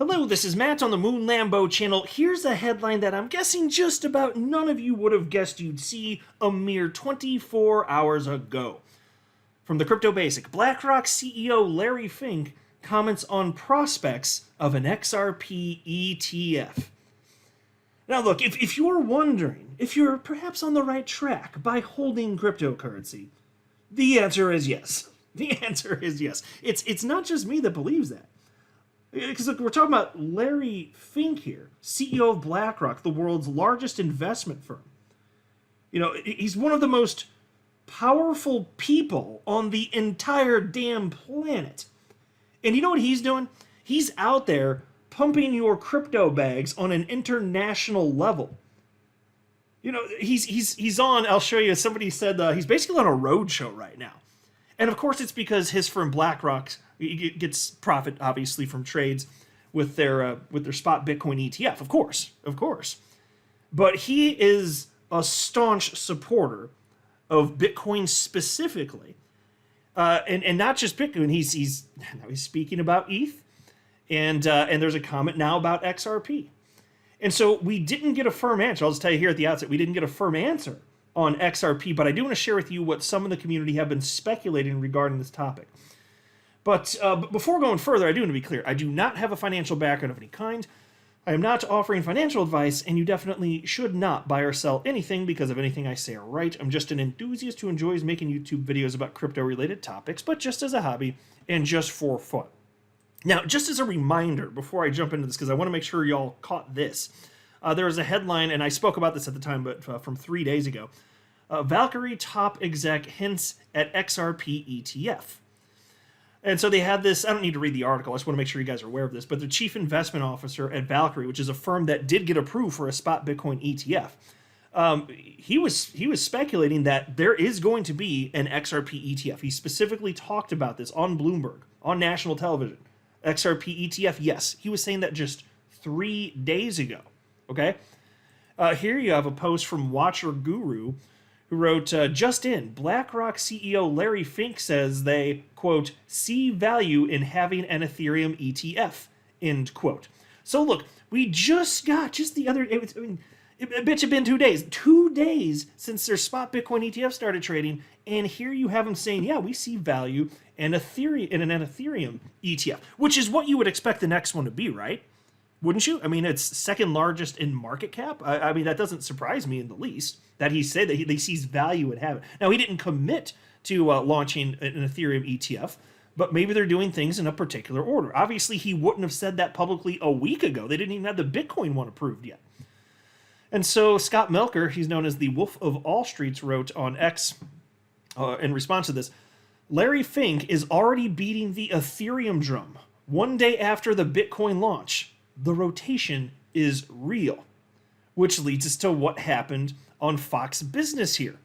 Hello, this is Matt on the Moon Lambo channel. Here's a headline that I'm guessing just about none of you would have guessed you'd see a mere 24 hours ago. From the Crypto Basic, BlackRock CEO Larry Fink comments on prospects of an XRP ETF. Now look, if you're wondering if you're perhaps on the right track by holding cryptocurrency, the answer is yes. The answer is yes. It's not just me that believes that. Because look, we're talking about Larry Fink here, CEO of BlackRock, the world's largest investment firm. You know, he's one of the most powerful people on the entire damn planet. And you know what he's doing? He's out there pumping your crypto bags on an international level. You know, he's on, I'll show you, somebody said he's basically on a road show right now. And of course it's because his firm BlackRock gets profit, obviously, from trades with their spot Bitcoin ETF, of course. But he is a staunch supporter of Bitcoin specifically, and not just Bitcoin. He's speaking about ETH, and there's a comment now about XRP. And so we didn't get a firm answer. I'll just tell you here at the outset, we didn't get a firm answer on XRP, but I do want to share with you what some of the community have been speculating regarding this topic. But before going further, I do want to be clear. I do not have a financial background of any kind. I am not offering financial advice, and you definitely should not buy or sell anything because of anything I say or write. I'm just an enthusiast who enjoys making YouTube videos about crypto-related topics, but just as a hobby and just for fun. Now, just as a reminder, before I jump into this, because I want to make sure y'all caught this, there was a headline, and I spoke about this at the time, but from 3 days ago. Valkyrie top exec hints at XRP ETF. And so they had this, I don't need to read the article, I just want to make sure you guys are aware of this, but the chief investment officer at Valkyrie, which is a firm that did get approved for a spot Bitcoin ETF, he was speculating that there is going to be an XRP ETF. He specifically talked about this on Bloomberg, on national television. XRP ETF, yes. He was saying that just 3 days ago, okay? Here you have a post from Watcher Guru, who wrote, just in, BlackRock CEO Larry Fink says they, quote, see value in having an Ethereum ETF, end quote. So look, we just got, just the other, it bet you been 2 days. 2 days since their spot Bitcoin ETF started trading, and here you have them saying, yeah, we see value in an Ethereum ETF, which is what you would expect the next one to be, right? Wouldn't you? I mean, it's second largest in market cap. I mean, that doesn't surprise me in the least that he said that he sees value in having it. Now, he didn't commit to launching an Ethereum ETF, but maybe they're doing things in a particular order. Obviously, he wouldn't have said that publicly a week ago. They didn't even have the Bitcoin one approved yet. And so Scott Melker, he's known as the Wolf of All Streets, wrote on X in response to this, Larry Fink is already beating the Ethereum drum 1 day after the Bitcoin launch. The rotation is real, which leads us to what happened on Fox Business here.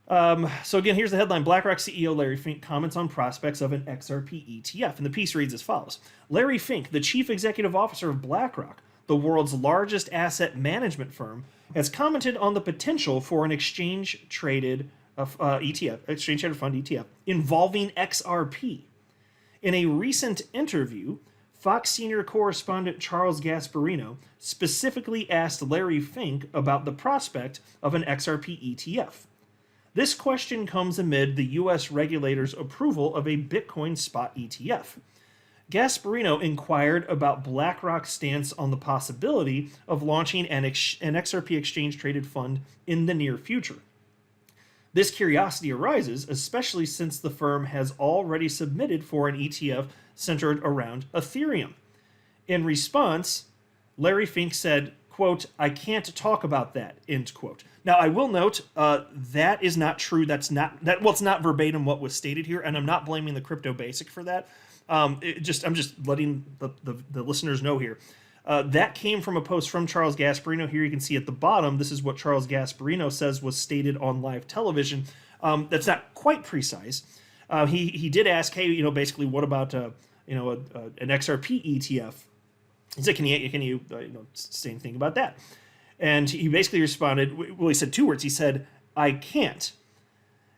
So again, here's the headline. BlackRock CEO Larry Fink comments on prospects of an XRP ETF. And the piece reads as follows. Larry Fink, the chief executive officer of BlackRock, the world's largest asset management firm, has commented on the potential for an exchange-traded ETF, exchange-traded fund ETF, involving XRP. In a recent interview, Fox senior correspondent Charles Gasparino specifically asked Larry Fink about the prospect of an XRP ETF. This question comes amid the U.S. regulator's approval of a Bitcoin spot ETF. Gasparino inquired about BlackRock's stance on the possibility of launching an XRP exchange-traded fund in the near future. This curiosity arises, especially since the firm has already submitted for an ETF centered around Ethereum. In response, Larry Fink said, quote, I can't talk about that, end quote. Now, I will note that is not true. It's not verbatim what was stated here, and I'm not blaming the Crypto Basic for that. I'm just letting the listeners know here. That came from a post from Charles Gasparino. Here you can see at the bottom, this is what Charles Gasparino says was stated on live television. That's not quite precise. He did ask, hey, basically, what about an XRP ETF? He said, can you say anything about that? And he basically responded, well, he said 2 words. He said, I can't.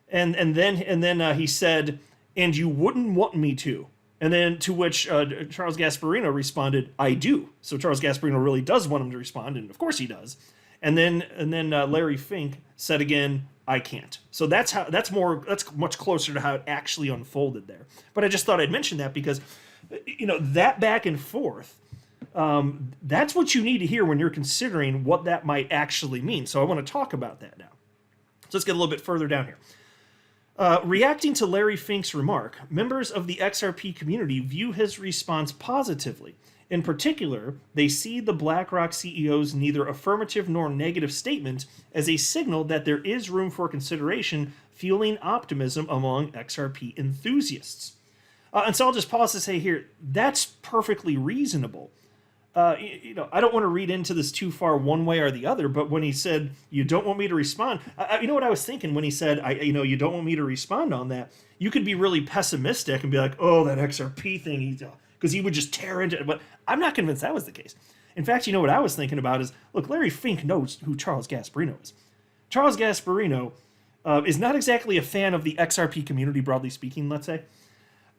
And then he said, and you wouldn't want me to. And then to which Charles Gasparino responded, "I do." So Charles Gasparino really does want him to respond, and of course he does. And then Larry Fink said again, "I can't." So that's much closer to how it actually unfolded there. But I just thought I'd mention that because, that back and forth, that's what you need to hear when you're considering what that might actually mean. So I want to talk about that now. So let's get a little bit further down here. Reacting to Larry Fink's remark, members of the XRP community view his response positively. In particular, they see the BlackRock CEO's neither affirmative nor negative statement as a signal that there is room for consideration, fueling optimism among XRP enthusiasts. And so I'll just pause to say here, that's perfectly reasonable. I don't want to read into this too far one way or the other, but when he said, "You don't want me to respond," you know what I was thinking when he said, "You don't want me to respond on that," you could be really pessimistic and be like, "Oh, that XRP thing," because he would just tear into it. But I'm not convinced that was the case. In fact, what I was thinking about is, look, Larry Fink knows who Charles Gasparino is. Charles Gasparino is not exactly a fan of the XRP community, broadly speaking, let's say.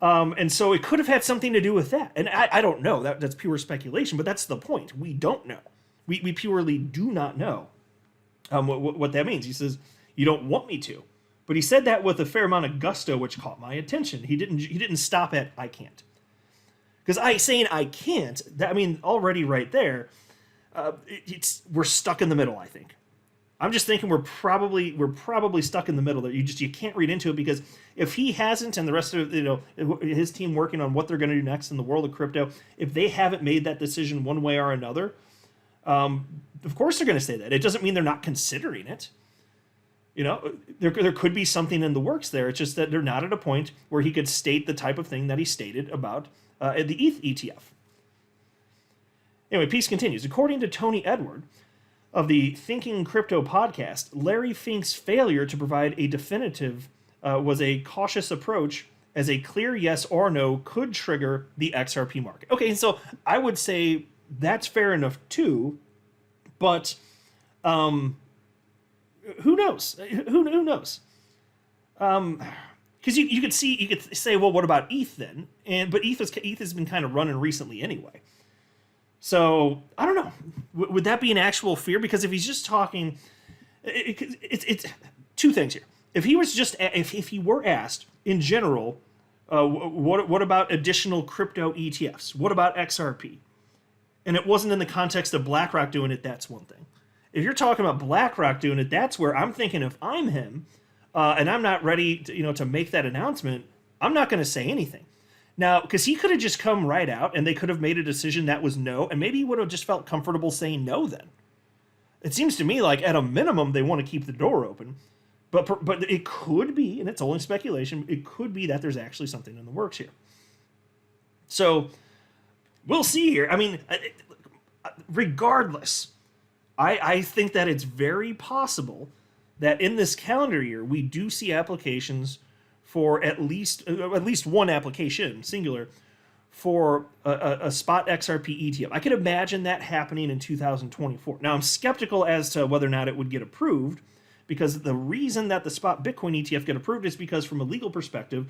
And so it could have had something to do with that. And I don't know. That's pure speculation, but that's the point. We don't know. We purely do not know what that means. He says, "You don't want me to." But he said that with a fair amount of gusto, which caught my attention. He didn't stop at "I can't." Because saying "I can't," already right there, we're stuck in the middle, I think. I'm just thinking we're probably stuck in the middle there. You can't read into it, because if he hasn't, and the rest of his team working on what they're going to do next in the world of crypto, if they haven't made that decision one way or another, of course they're going to say that. It doesn't mean they're not considering it. There could be something in the works there. It's just that they're not at a point where he could state the type of thing that he stated about the ETH ETF. Anyway, piece continues. According to Tony Edward of the Thinking Crypto podcast, Larry Fink's failure to provide a definitive was a cautious approach, as a clear yes or no could trigger the XRP market. Okay, so I would say that's fair enough too, but who knows? Who knows? Because you could say, well, what about ETH then? But ETH has been kind of running recently anyway. So I don't know. Would that be an actual fear? Because if he's just talking, it's two things here. If he were asked in general, what about additional crypto ETFs? What about XRP? And it wasn't in the context of BlackRock doing it, that's one thing. If you're talking about BlackRock doing it, that's where I'm thinking, if I'm him, and I'm not ready to make that announcement, I'm not going to say anything. Now, because he could have just come right out and they could have made a decision that was no, and maybe he would have just felt comfortable saying no then. It seems to me like at a minimum they want to keep the door open, but it could be, and it's only speculation, it could be that there's actually something in the works here. So we'll see here. Regardless, I think that it's very possible that in this calendar year we do see applications for at least one application, singular, for a spot XRP ETF. I could imagine that happening in 2024. Now, I'm skeptical as to whether or not it would get approved, because the reason that the spot Bitcoin ETF get approved is because, from a legal perspective,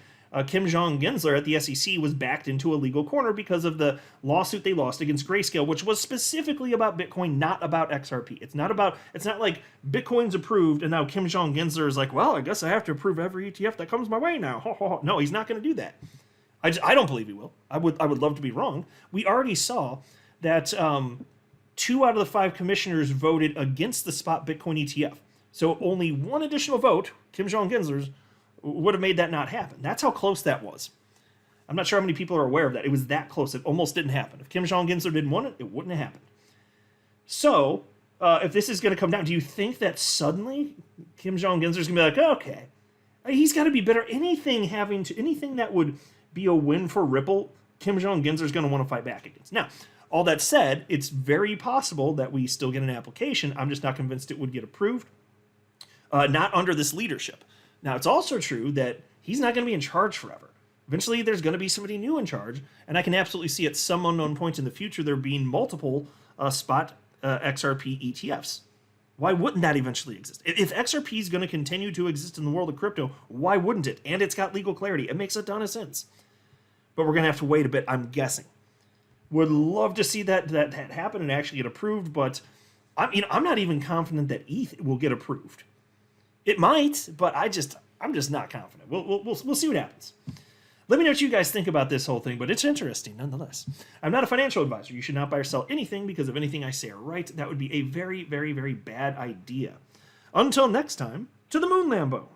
Kim Jong-Gensler at the SEC was backed into a legal corner because of the lawsuit they lost against Grayscale, which was specifically about Bitcoin, not about XRP. It's not like Bitcoin's approved and now Kim Jong-Gensler is like, well, I guess I have to approve every ETF that comes my way now. No, he's not going to do that. I don't believe he will. I would love to be wrong. We already saw that 2 out of the 5 commissioners voted against the spot Bitcoin ETF. So only one additional vote, Kim Jong-Gensler's, would have made that not happen. That's how close that was. I'm not sure how many people are aware of that. It was that close. It almost didn't happen. If Kim Jong-Gensler didn't want it, it wouldn't have happened. So, if this is going to come down, do you think that suddenly Kim Jong-Gensler's going to be like, okay, he's got to be better. Anything that would be a win for Ripple, Kim Jong-Gensler's going to want to fight back against. Now, all that said, it's very possible that we still get an application. I'm just not convinced it would get approved. Not under this leadership. Now, it's also true that he's not going to be in charge forever. Eventually, there's going to be somebody new in charge, and I can absolutely see at some unknown point in the future there being multiple spot XRP ETFs. Why wouldn't that eventually exist? If XRP is going to continue to exist in the world of crypto, why wouldn't it? And it's got legal clarity. It makes a ton of sense. but we're going to have to wait a bit, I'm guessing. Would love to see that happen and actually get approved, but I'm not even confident that ETH will get approved. It might, but I'm just not confident. We'll see what happens. Let me know what you guys think about this whole thing, but it's interesting nonetheless. I'm not a financial advisor. You should not buy or sell anything because of anything I say or write. That would be a very, very, very bad idea. Until next time, to the moon, Lambo.